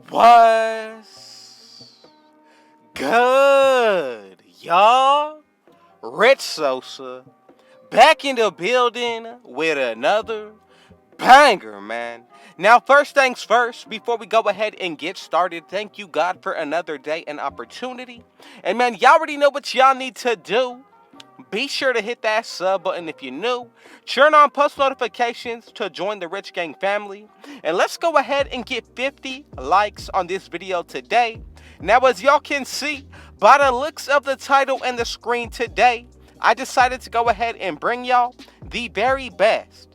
What's good, y'all? Rich Sosa back in the building with another banger, man. Now, first things first, before we go ahead and get started, thank you, God, for another day and opportunity. And man, y'all already know what y'all need to do. Be sure to hit that sub button if you're new. Turn on post notifications to join the Rich Gang family. And let's go ahead and get 50 likes on this video today. Now, as y'all can see by the looks of the title and the screen today, I decided to go ahead and bring y'all the very best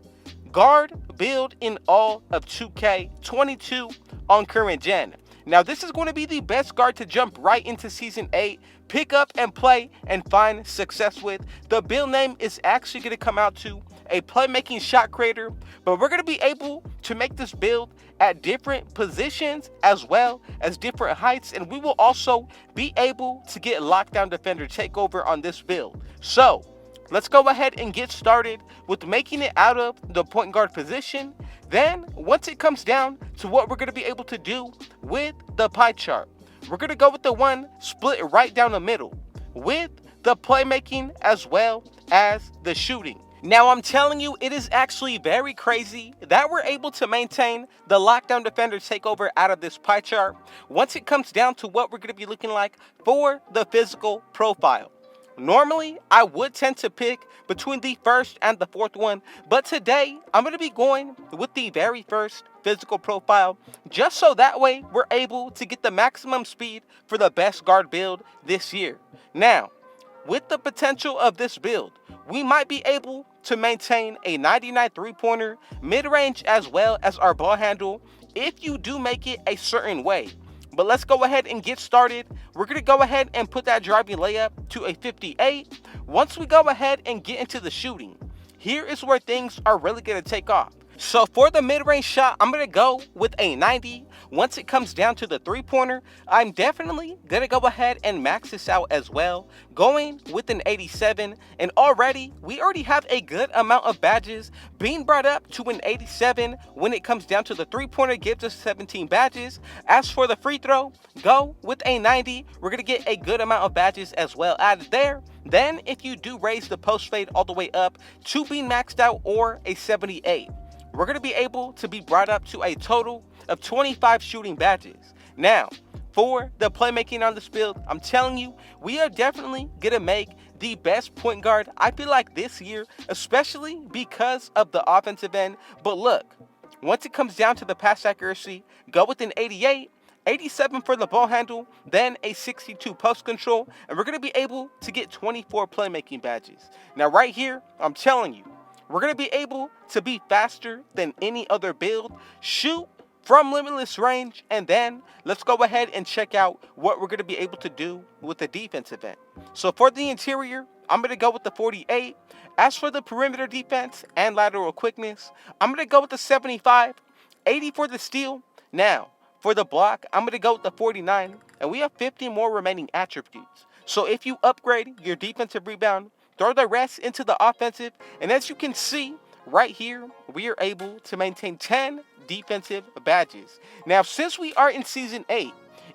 guard build in all of 2K22 on current gen. Now, this is going to be the best guard to jump right into Season 8, pick up and play and find success with. The build name is actually going to come out to a playmaking shot creator, but we're going to be able to make this build at different positions as well as different heights, and we will also be able to get lockdown defender takeover on this build. So let's go ahead and get started with making it out of the point guard position. Then, once it comes down to what we're going to be able to do with the pie chart, we're going to go with the one split right down the middle with the playmaking as well as the shooting. Now, I'm telling you, it is actually very crazy that we're able to maintain the lockdown defender takeover out of this pie chart once it comes down to what we're going to be looking like for the physical profile. Normally, I would tend to pick between the first and the fourth one, but today I'm going to be going with the very first physical profile, just so that way we're able to get the maximum speed for the best guard build this year. Now, with the potential of this build, we might be able to maintain a 99 three-pointer, mid-range, as well as our ball handle if you do make it a certain way. But let's go ahead and get started. We're going to go ahead and put that driving layup to a 58. Once we go ahead and get into the shooting, here is where things are really going to take off. So for the mid-range shot, I'm going to go with a 90. Once it comes down to the three-pointer, I'm definitely going to go ahead and max this out as well, going with an 87. And already, we already have a good amount of badges being brought up to an 87. When it comes down to the three-pointer, gives us 17 badges. As for the free throw, go with a 90. We're going to get a good amount of badges as well added there. Then, if you do raise the post fade all the way up to being maxed out or a 78, we're going to be able to be brought up to a total of 25 shooting badges. Now, for the playmaking on this build, I'm telling you, we are definitely going to make the best point guard, I feel like, this year, especially because of the offensive end. But look, once it comes down to the pass accuracy, go with an 88, 87 for the ball handle, then a 62 post control, and we're going to be able to get 24 playmaking badges. Now, right here, I'm telling you, we're going to be able to be faster than any other build, shoot from limitless range, and then let's go ahead and check out what we're going to be able to do with the defensive end. So for the interior, I'm going to go with the 48. As for the perimeter defense and lateral quickness, I'm going to go with the 75, 80 for the steal. Now, for the block, I'm going to go with the 49, and we have 50 more remaining attributes. So if you upgrade your defensive rebound, throw the rest into the offensive, and as you can see right here, we are able to maintain 10 defensive badges. Now, since we are in Season 8,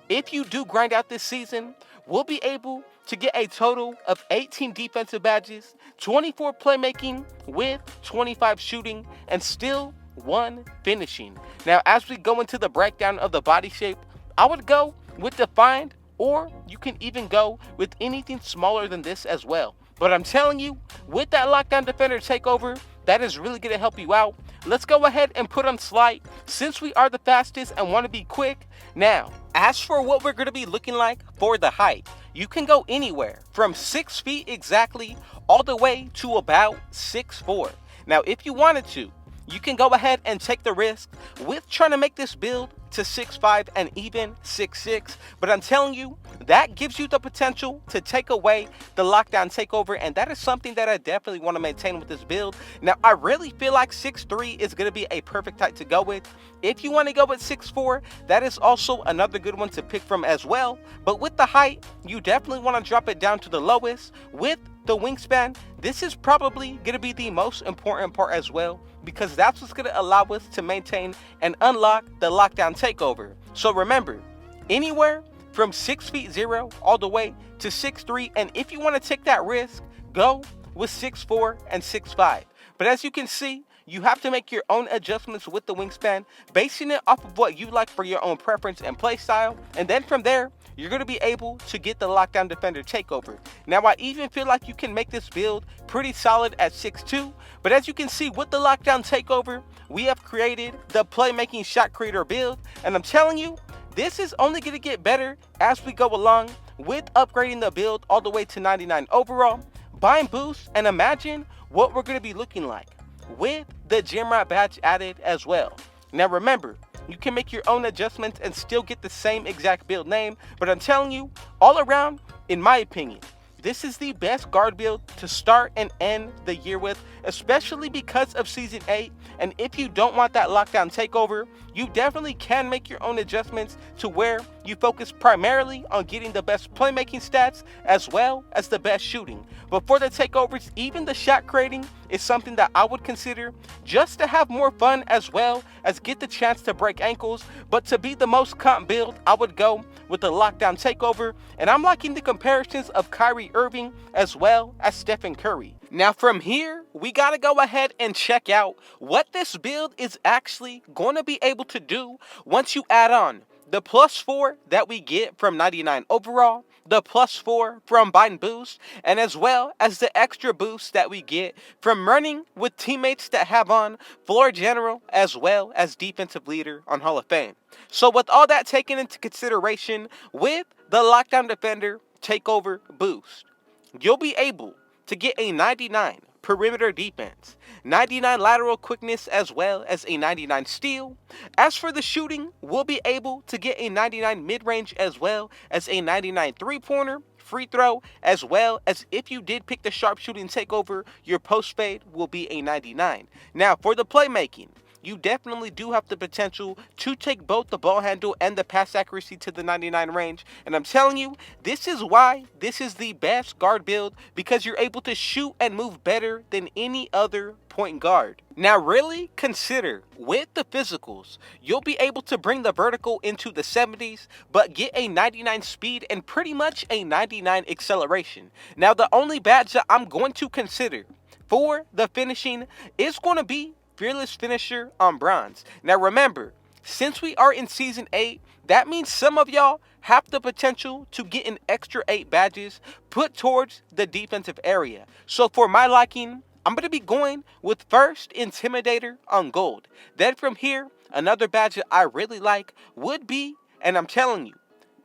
if you do grind out this season, we'll be able to get a total of 18 defensive badges, 24 playmaking with 25 shooting, and still 1 finishing. Now, as we go into the breakdown of the body shape, I would go with defined, or you can even go with anything smaller than this as well. But I'm telling you, with that lockdown defender takeover, that is really going to help you out. Let's go ahead and put on slight, since we are the fastest and want to be quick. Now, as for what we're going to be looking like for the height, you can go anywhere from 6 feet exactly all the way to about 6'4". Now, if you wanted to, you can go ahead and take the risk with trying to make this build to 6'5" and even 6'6", but I'm telling you, that gives you the potential to take away the lockdown takeover, and that is something that I definitely want to maintain with this build. Now, I really feel like 6'3" is going to be a perfect height to go with. If you want to go with 6'4", that is also another good one to pick from as well, but with the height, you definitely want to drop it down to the lowest. With the wingspan, this is probably going to be the most important part as well. because that's what's going to allow us to maintain and unlock the lockdown takeover. So remember, anywhere from 6 feet 0 all the way to 6'3", and if you want to take that risk, go with 6'4" and 6'5". But as you can see, you have to make your own adjustments with the wingspan, basing it off of what you like for your own preference and play style, and then from there, you're going to be able to get the Lockdown Defender takeover. Now, I even feel like you can make this build pretty solid at 6'2", but as you can see with the Lockdown takeover, we have created the Playmaking Shot Creator build, and I'm telling you, this is only going to get better as we go along with upgrading the build all the way to 99 overall, buying boosts, and imagine what we're going to be looking like with the Gym Rat badge added as well. Now remember, you can make your own adjustments and still get the same exact build name, but I'm telling you, all around, in my opinion, this is the best guard build to start and end the year with, especially because of Season 8. And if you don't want that lockdown takeover, you definitely can make your own adjustments to where you focus primarily on getting the best playmaking stats as well as the best shooting. But for the takeovers, even the shot creating is something that I would consider just to have more fun as well as get the chance to break ankles. But to be the most comp build, I would go with the lockdown takeover, and I'm liking the comparisons of Kyrie Irving as well as Stephen Curry. Now from here, we gotta go ahead and check out what this build is actually going to be able to do once you add on the +4 that we get from 99 overall, the +4 from buying boost, and as well as the extra boost that we get from running with teammates that have on floor general as well as defensive leader on Hall of Fame. So with all that taken into consideration with the Lockdown Defender takeover boost, you'll be able to get a 99 perimeter defense, 99 lateral quickness, as well as a 99 steal. As for the shooting, we'll be able to get a 99 mid-range as well as a 99 three-pointer, free throw, as well as if you did pick the sharpshooting takeover, your post fade will be a 99. Now for the playmaking, you definitely do have the potential to take both the ball handle and the pass accuracy to the 99 range. And I'm telling you, this is why this is the best guard build, because you're able to shoot and move better than any other point guard. Now really consider, with the physicals, you'll be able to bring the vertical into the 70s, but get a 99 speed and pretty much a 99 acceleration. Now the only badge that I'm going to consider for the finishing is going to be Fearless Finisher on bronze. Now remember, since we are in Season 8, that means some of y'all have the potential to get an extra 8 badges put towards the defensive area. So for my liking, I'm going to be going with first Intimidator on gold. Then from here, another badge that I really like would be, and I'm telling you,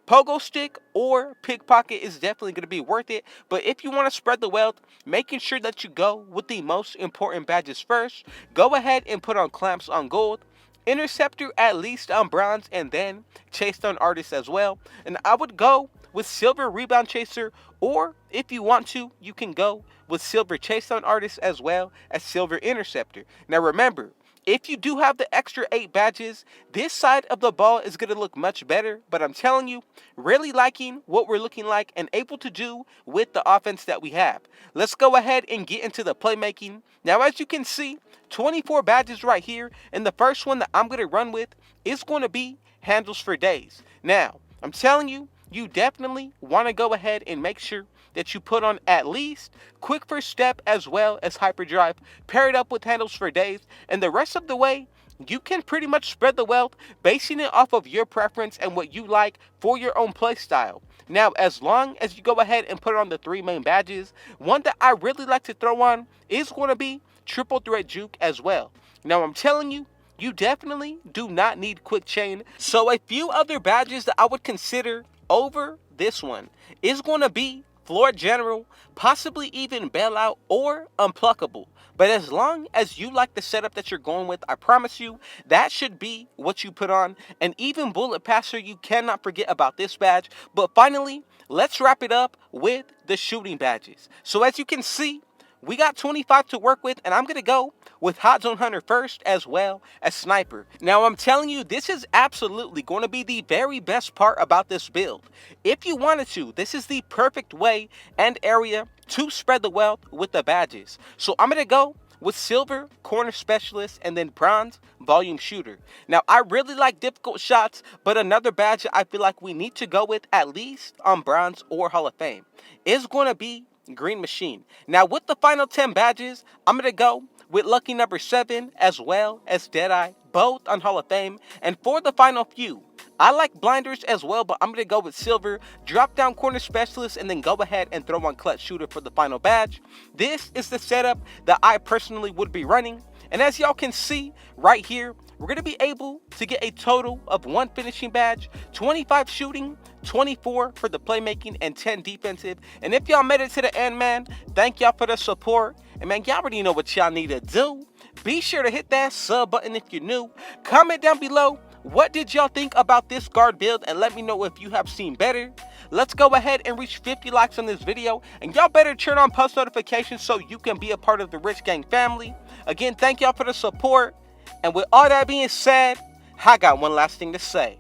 Pogo Stick or Pickpocket is definitely going to be worth it. But if you want to spread the wealth, making sure that you go with the most important badges first, go ahead and put on Clamps on gold, Interceptor at least on bronze, and then Chase on Artist as well. And I would go with Silver Rebound Chaser, or if you want to, you can go with Silver Chase on Artist as well as Silver Interceptor. Now remember, if you do have the extra 8 badges, this side of the ball is going to look much better. But I'm telling you, really liking what we're looking like and able to do with the offense that we have. Let's go ahead and get into the playmaking. Now, as you can see, 24 badges right here. And the first one that I'm going to run with is going to be Handles for Days. Now, I'm telling you, you definitely want to go ahead and make sure that you put on at least Quick First Step as well as Hyperdrive, paired up with Handles for Days, and the rest of the way, you can pretty much spread the wealth, basing it off of your preference and what you like for your own play style. Now, as long as you go ahead and put on the 3 main badges, one that I really like to throw on is going to be Triple Threat Juke as well. Now, I'm telling you, you definitely do not need Quick Chain. So a few other badges that I would consider over this one is going to be Floor General, possibly even Bailout or Unpluckable. But as long as you like the setup that you're going with, I promise you, that should be what you put on. And even Bullet Passer, you cannot forget about this badge. But finally, let's wrap it up with the shooting badges. So as you can see, we got 25 to work with, and I'm going to go with Hot Zone Hunter first as well as Sniper. Now, I'm telling you, this is absolutely going to be the very best part about this build. If you wanted to, this is the perfect way and area to spread the wealth with the badges. So I'm going to go with silver, corner specialist, and then bronze, volume shooter. Now, I really like difficult shots, but another badge I feel like we need to go with at least on bronze or Hall of Fame is going to be Green Machine. Now, with the final 10 badges, I'm going to go with lucky number 7 as well as Deadeye, both on Hall of Fame. And for the final few, I like blinders as well, but I'm going to go with silver, drop down corner specialist, and then go ahead and throw on clutch shooter for the final badge. This is the setup that I personally would be running. And as y'all can see right here, we're going to be able to get a total of 1 finishing badge, 25 shooting, 24 for the playmaking, and 10 defensive. And if y'all made it to the end, man, thank y'all for the support. And man, y'all already know what y'all need to do. Be sure to hit that sub button if you're new. Comment down below, what did y'all think about this guard build? And let me know if you have seen better. Let's go ahead and reach 50 likes on this video. And y'all better turn on post notifications so you can be a part of the Rich Gang family. Again, thank y'all for the support. And with all that being said, I got one last thing to say.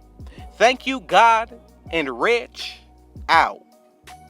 Thank you, God, and Rich out.